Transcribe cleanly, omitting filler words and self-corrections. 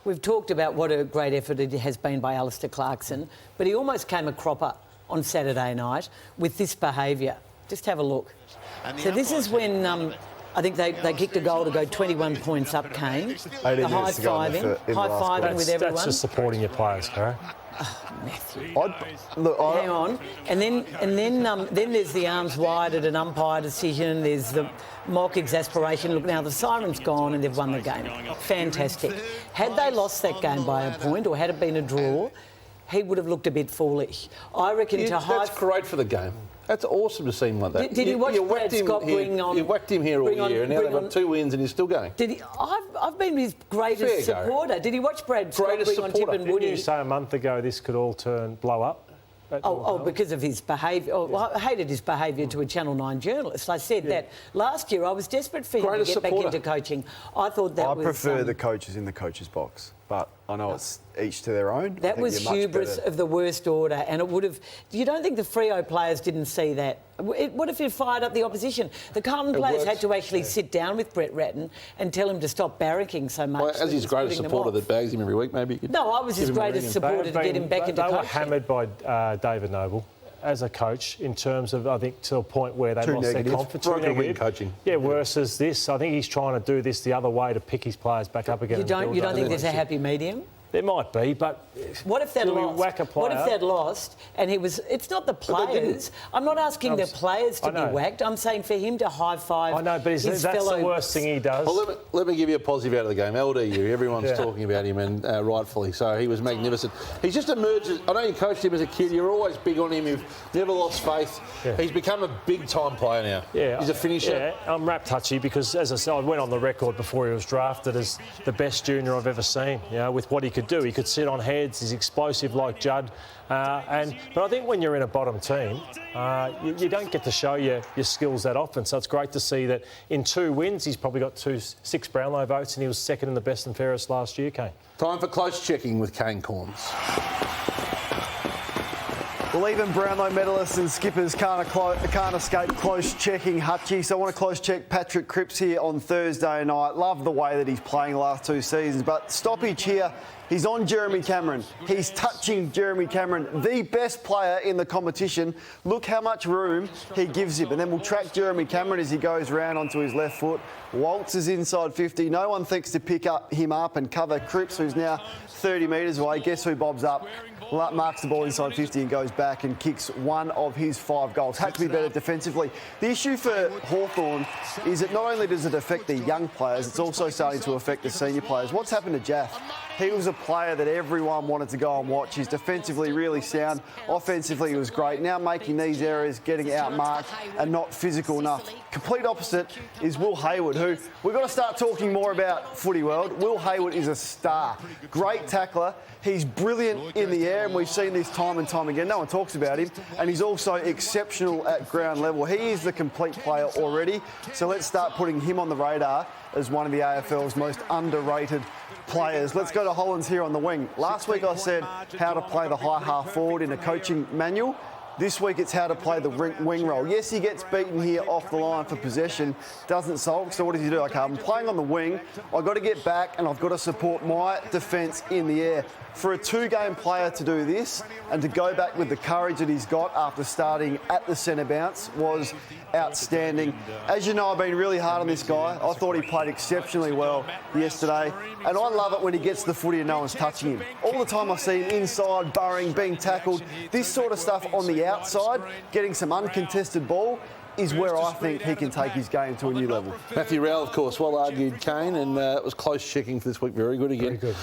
We've talked about what a great effort it has been by Alastair Clarkson, but he almost came a cropper on Saturday night with this behaviour. Just have a look. So this is when I think they kicked a goal to go 21 points up, Kane. The high-fiving with everyone. That's just supporting your players, Caro. Oh, Matthew. Hang on. And then there's the arms wide at an umpire decision. There's the mock exasperation. Look, now the siren's gone and they've won the game. Fantastic. Had they lost that game by a point or had it been a draw, he would have looked a bit foolish. I reckon That's great for the game. That's awesome to see him like that. Did you watch Brad Scott bring on... You whacked him here all year and now they've got 2 wins and he's still going. Did he? I've been his greatest supporter. Did he watch Brad Scott bring on Tip and Woody? Didn't you say a month ago this could all blow up? Because of his behaviour. I hated his behaviour to a Channel 9 journalist. I said that last year. I was desperate for him to get back into coaching. I thought that I prefer the coaches in the coaches' box, but I know it's each to their own. That was hubris of the worst order, and it would have... You don't think the Freo players didn't see that? What if it fired up the opposition? The Carlton players had to actually sit down with Brett Ratton and tell him to stop barracking so much. Well, as his greatest supporter that bags him every week, maybe you could... No, I was his greatest supporter to get him back into coaching. They were hammered by David Noble as a coach in terms of, I think, to a point where they lost their confidence. Win coaching. Yeah, versus this. I think he's trying to do this the other way to pick his players back up again. You don't think there's a happy medium? There might be, but what if they'd lost? Whack a player? What if they'd lost and he was... It's not the players. I'm not asking the players to be whacked. I'm saying for him to high-five. I know, but that's the worst thing he does. Well, let me give you a positive out of the game. LDU, everyone's talking about him, and rightfully so. He was magnificent. He's just emerged. I know you coached him as a kid. You're always big on him. You've never lost faith. Yeah. He's become a big-time player now. Yeah, he's a finisher. Yeah, I'm wrap-touchy because, as I said, I went on the record before he was drafted as the best junior I've ever seen. You know, with what he could do. He could sit on heads. He's explosive like Judd. But I think when you're in a bottom team, you don't get to show your skills that often. So it's great to see that in 2 wins, he's probably got 6 Brownlow votes and he was second in the best and fairest last year, Kane. Time for close checking with Kane Corns. Well, even Brownlow medalists and skippers can't escape close checking, Hutchie. So I want to close check Patrick Cripps here on Thursday night. Love the way that he's playing the last 2 seasons. But stoppage here, he's on Jeremy Cameron. He's touching Jeremy Cameron, the best player in the competition. Look how much room he gives him. And then we'll track Jeremy Cameron as he goes round onto his left foot. Waltzes inside 50. No one thinks to pick him up and cover Cripps, who's now 30 metres away. Guess who bobs up? Marks the ball inside 50 and goes back and kicks one of his 5 goals. Had to be better defensively. The issue for Hawthorn is that not only does it affect the young players, it's also starting to affect the senior players. What's happened to Jaff? He was a player that everyone wanted to go and watch. He's defensively really sound. Offensively, he was great. Now making these errors, getting outmarked and not physical enough. Complete opposite is Will Hayward, who we've got to start talking more about footy world. Will Hayward is a star. Great tackler. He's brilliant in the air, and we've seen this time and time again. No one talks about him. And he's also exceptional at ground level. He is the complete player already. So let's start putting him on the radar as one of the AFL's most underrated players. Let's go to Hollands here on the wing. Last week I said how to play the high half forward in a coaching manual. This week it's how to play the wing role. Yes, he gets beaten here off the line for possession, doesn't sulk, so what does he do? Okay, I'm playing on the wing, I've got to get back and I've got to support my defence in the air. For a 2-game player to do this and to go back with the courage that he's got after starting at the centre bounce was outstanding. As you know, I've been really hard on this guy. I thought he played exceptionally well yesterday, and I love it when he gets the footy and no one's touching him. All the time I see him inside, burrowing, being tackled. This sort of stuff on the outside, getting some uncontested ball, is where I think he can take his game to a new level. Matthew Rowell, of course, well argued, Kane, and it was close checking for this week. Very good again. Very good.